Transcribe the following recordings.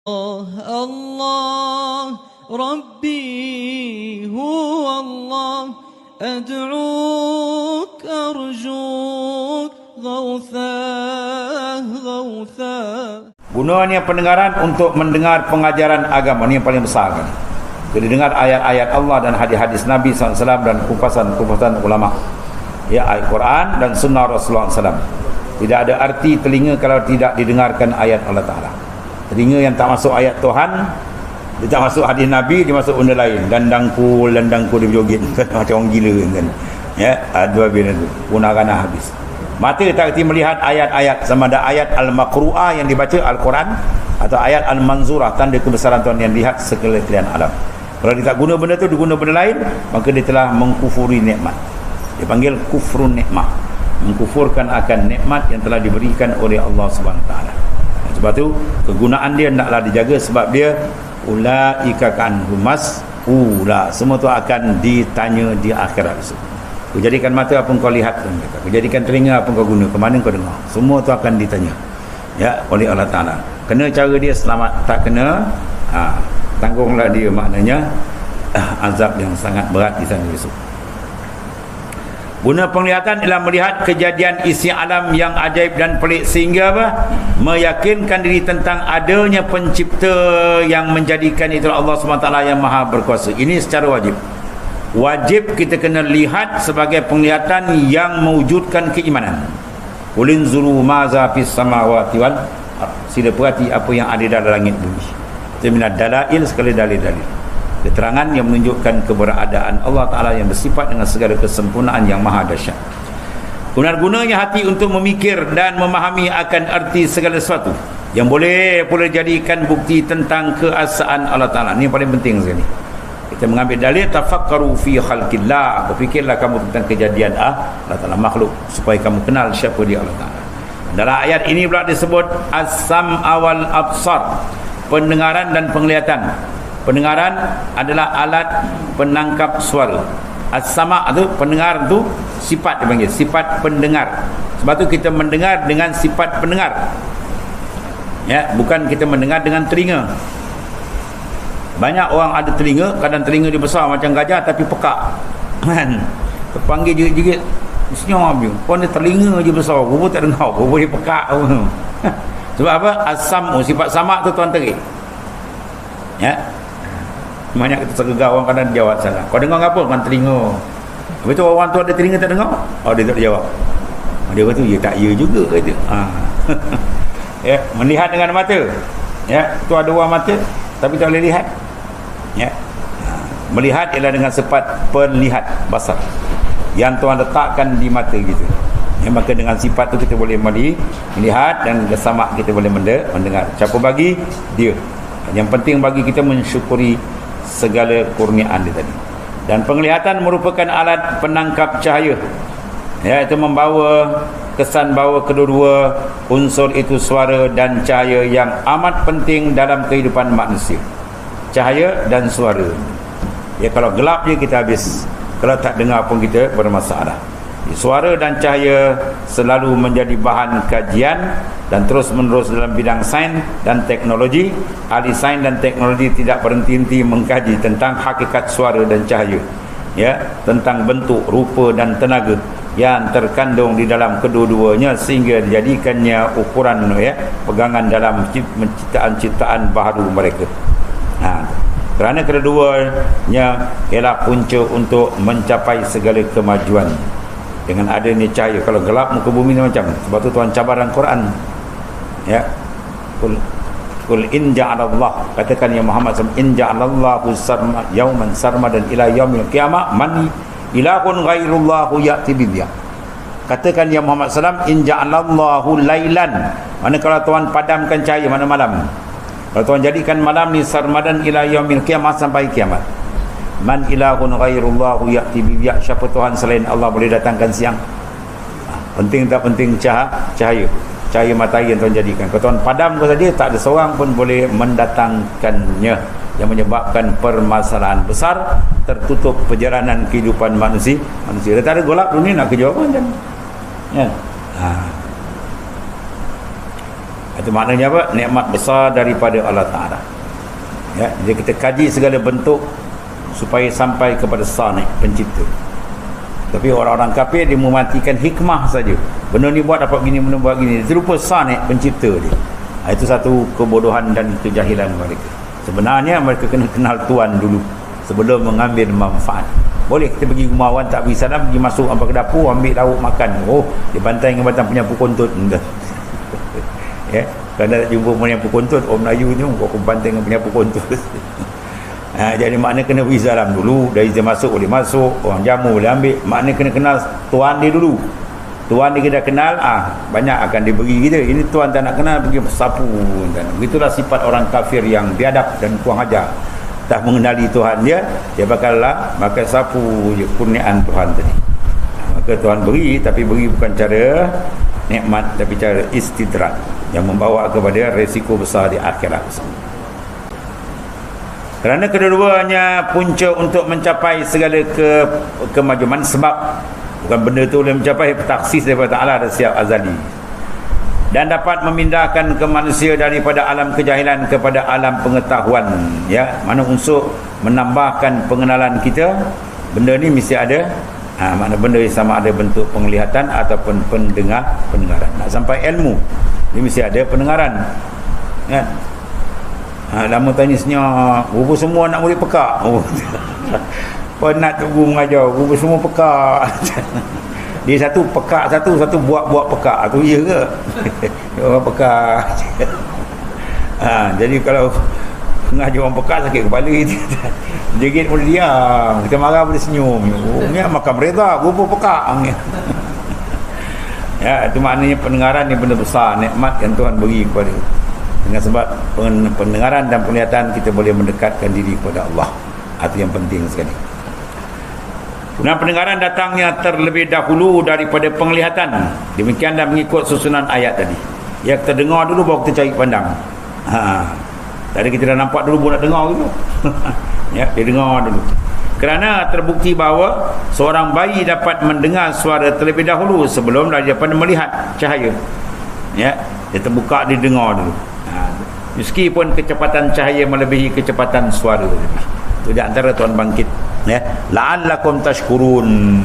الله ربي هو الله أدعوك أرجوك غوثا غوثا. Gunanya pendengaran untuk mendengar pengajaran agama ini yang paling besar kan. Jadi dengar ayat-ayat Allah dan hadis-hadis Nabi SAW dan kupasan-kupasan ulama. Ya, ayat Quran dan sunnah Rasulullah SAW. Tidak ada arti telinga kalau tidak didengarkan ayat Allah Ta'ala. Telinga yang tak masuk ayat Tuhan, dia tak masuk hadis Nabi, dia masuk benda lain. Landangku dia berjoget macam orang gila kan. Ya, dua benda tu punakana habis. Mata tak erti melihat ayat-ayat, sama ada ayat al-maqru'ah yang dibaca Al-Quran atau ayat al-manzurah, tanda kebesaran Tuhan yang lihat sekalian alam. Kalau dia tak guna benda tu, dia guna benda lain, maka dia telah mengkufuri nikmat. Dia panggil kufrun nikmah, mengkufurkan akan nikmat yang telah diberikan oleh Allah Subhanahu Wa Taala. Sebab tu kegunaan dia hendaklah dijaga, sebab dia ulaika kan humas ula, semua tu akan ditanya di akhirat itu. Kau jadikan mata apa kau lihat, kau jadikan telinga apa kau guna, ke mana kau dengar, semua tu akan ditanya ya oleh Allah Ta'ala. Kena cara dia selamat, tak kena tanggunglah dia, maknanya azab yang sangat berat di sana besok. Guna penglihatan ialah melihat kejadian isi alam yang ajaib dan pelik, sehingga apa? Meyakinkan diri tentang adanya pencipta yang menjadikan itu Allah SWT yang maha berkuasa. Ini secara wajib. Wajib kita kena lihat sebagai penglihatan yang mewujudkan keimanan. Ulin zuru maza fis samawati wal ardh. Sila perhati apa yang ada dalam langit bumi. Itu minat dalail, sekali dalil-dalil, keterangan yang menunjukkan keberadaan Allah Ta'ala yang bersifat dengan segala kesempurnaan yang maha dahsyat. Guna-gunanya hati untuk memikir dan memahami akan arti segala sesuatu yang boleh pula jadikan bukti tentang keesaan Allah Ta'ala. Ini yang paling penting sekali. Kita mengambil dalil, tafakkaru fi khalqillah, berfikirlah kamu tentang kejadian Allah Ta'ala, makhluk, supaya kamu kenal siapa dia Allah Ta'ala. Dalam ayat ini pula disebut as-sam'a wal absar, pendengaran dan penglihatan. Pendengaran adalah alat penangkap suara. As-sama' tu, pendengar tu sifat dipanggil, sifat pendengar. Sebab tu kita mendengar dengan sifat pendengar. Ya, bukan kita mendengar dengan telinga. Banyak orang ada telinga, kadang telinga dia besar macam gajah tapi pekak. Kan? Terpanggil jerit-jerit, senyum dia. Kau ni telinga je besar, kau pun tak dengar, kau boleh pekak. Sebab apa? As-sam'u, sifat sama' tu tuan terik. Ya. Banyak kita tergegar, orang kadang jawab salah. Kau dengar apa? Dengan telinga. Habis tu orang tu ada telinga tak dengar? Oh, dia tak jawab. Dia kata, ya tak ya juga kata. Ya, melihat dengan mata. Ya, tu ada orang mata tapi tak boleh lihat. Ya. Melihat ialah dengan sifat penlihat, basar, yang Tuhan letakkan di mata kita. Ya, maka dengan sifat tu kita boleh melihat, dan bersama kita boleh mendengar. Siapa bagi? Dia. Yang penting bagi kita mensyukuri segala kurniaan dia tadi. Dan penglihatan merupakan alat penangkap cahaya. Ya, itu membawa kesan bahawa kedua-dua unsur itu, suara dan cahaya, yang amat penting dalam kehidupan manusia. Cahaya dan suara. Ya, kalau gelap je kita habis. Kalau tak dengar pun kita bermasalah. Suara dan cahaya selalu menjadi bahan kajian dan terus menerus dalam bidang sains dan teknologi. Ahli sains dan teknologi tidak berhenti-henti mengkaji tentang hakikat suara dan cahaya, ya, tentang bentuk, rupa dan tenaga yang terkandung di dalam kedua-duanya, sehingga dijadikannya ukuran, ya, pegangan dalam ciptaan-ciptaan baharu mereka. Kerana kedua-duanya ialah punca untuk mencapai segala kemajuan. Dengan adanya cahaya, kalau gelap muka bumi ni macam, sebab tu Tuhan cabaran Quran. Ya, kul in ja'alallah, katakan ya Muhammad SAW, in ja'alallahu yauman sarmadan ila yaumil qiyamah man ilahun ghairullahu ya'ti bidya. Katakan ya Muhammad SAW, in ja'alallahu lailan, mana kalau Tuhan padamkan cahaya, mana malam, kalau Tuhan jadikan malam ni sarmadan ila yaumil qiyamah, sampai kiamat, man ilahun ghairullahu ya'ti bidya, siapa Tuhan selain Allah boleh datangkan siang. Penting tak penting cahaya matahari yang Tuhan jadikan. Kalau Tuhan padam ke saja, tak ada seorang pun boleh mendatangkannya, yang menyebabkan permasalahan besar, tertutup perjalanan kehidupan manusia. Dia tak ada golap dunia, nak kerja apa macam, ya. Itu maknanya apa? Nikmat besar daripada Allah Ta'ala. Ya, jadi kita kaji segala bentuk supaya sampai kepada Sani, pencipta. Tapi orang-orang kafir dia mematikan hikmah saja. Benda ni buat dapat gini, benda buat gini. Dia lupa Sani, pencipta dia. Itu satu kebodohan dan kejahilan mereka. Sebenarnya mereka kena kenal Tuhan dulu sebelum mengambil manfaat. Boleh kita pergi rumah orang tak pergi salam, pergi masuk sampai ke dapur, ambil lauk makan. Oh, dia bantai dengan batang penyapu kontut. Ya, kalau tak jumpa penyapu kontut, orang Melayu ni kau bantai dengan penyapu kontut. Jadi makna kena pergi salam dulu. Dari dia masuk boleh masuk, orang jamu boleh ambil. Makna kena kenal Tuhan dia dulu. Tuhan dia kita kenal, banyak akan diberi kita. Ini Tuhan tak nak kenal, pergi sapu. Begitulah sifat orang kafir yang biadab dan kurang ajar. Tak mengenali Tuhan dia bakallah makan sapu je kurniaan Tuhan tadi. Maka Tuhan beri, tapi beri bukan cara nikmat, tapi cara istidrak yang membawa kepada resiko besar di akhirat. Kerana kedua-duanya punca untuk mencapai segala kemajuan, sebab bukan benda tu boleh mencapai, taksis daripada Ta'ala dan siap azali, dan dapat memindahkan ke manusia daripada alam kejahilan kepada alam pengetahuan. Ya, mana unsur menambahkan pengenalan kita, benda ni mesti ada. Makna benda yang sama ada bentuk penglihatan ataupun pendengaran. Nak sampai ilmu ni mesti ada pendengaran, kan? Lama tanya senyap, guru semua nak murid pekak. Penat tu guru mengajar, guru semua pekak. Dia satu pekak, satu buat pekak. Tu ya ke? Orang pekak. Jadi kalau mengajar orang pekak sakit kepala kita. Jegit boleh diam, kita marah boleh senyum. Ni makan mereka, guru pekak. Ya, itu maknanya pendengaran ni benda besar, nikmat yang Tuhan beri kepada. Dengan sebab pendengaran dan penglihatan kita boleh mendekatkan diri kepada Allah. Itu yang penting sekali. Dan pendengaran datangnya terlebih dahulu daripada penglihatan. Demikianlah mengikut susunan ayat tadi. Ya, kita dengar dulu baru kita cari pandang. Tadi kita dah nampak dulu baru nak dengar dulu. Ya, dia dengar dulu. Kerana terbukti bahawa seorang bayi dapat mendengar suara terlebih dahulu sebelum daripada melihat cahaya. Ya, dia terbuka, dia dengar dulu. Meskipun kecepatan cahaya melebihi kecepatan suara lebih. Itu di antara Tuhan bangkit. Ya, la'allakum tashkurun.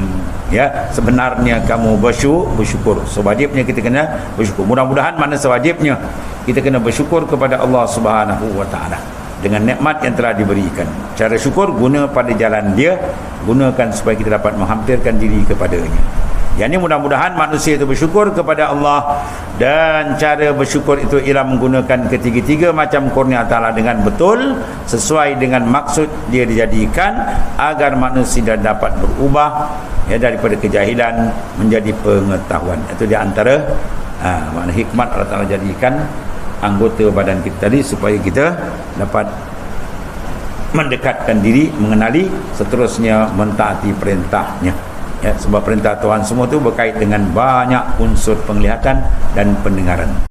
Ya, sebenarnya kamu bersyukur. Sewajibnya kita kena bersyukur. Mudah-mudahan mana sewajibnya kita kena bersyukur kepada Allah Subhanahu wa taala dengan nikmat yang telah diberikan. Cara syukur guna pada jalan dia, gunakan supaya kita dapat menghampirkan diri kepadanya. Yang ini mudah-mudahan manusia itu bersyukur kepada Allah, dan cara bersyukur itu ialah menggunakan ketiga-tiga macam kurnia Ta'ala dengan betul, sesuai dengan maksud dia dijadikan, agar manusia dapat berubah ya, daripada kejahilan menjadi pengetahuan. Itu di antara makna hikmat Allah Ta'ala jadikan anggota badan kita tadi, supaya kita dapat mendekatkan diri, mengenali, seterusnya mentaati perintahnya. Ya, sebab perintah Tuhan semua itu berkait dengan banyak unsur penglihatan dan pendengaran.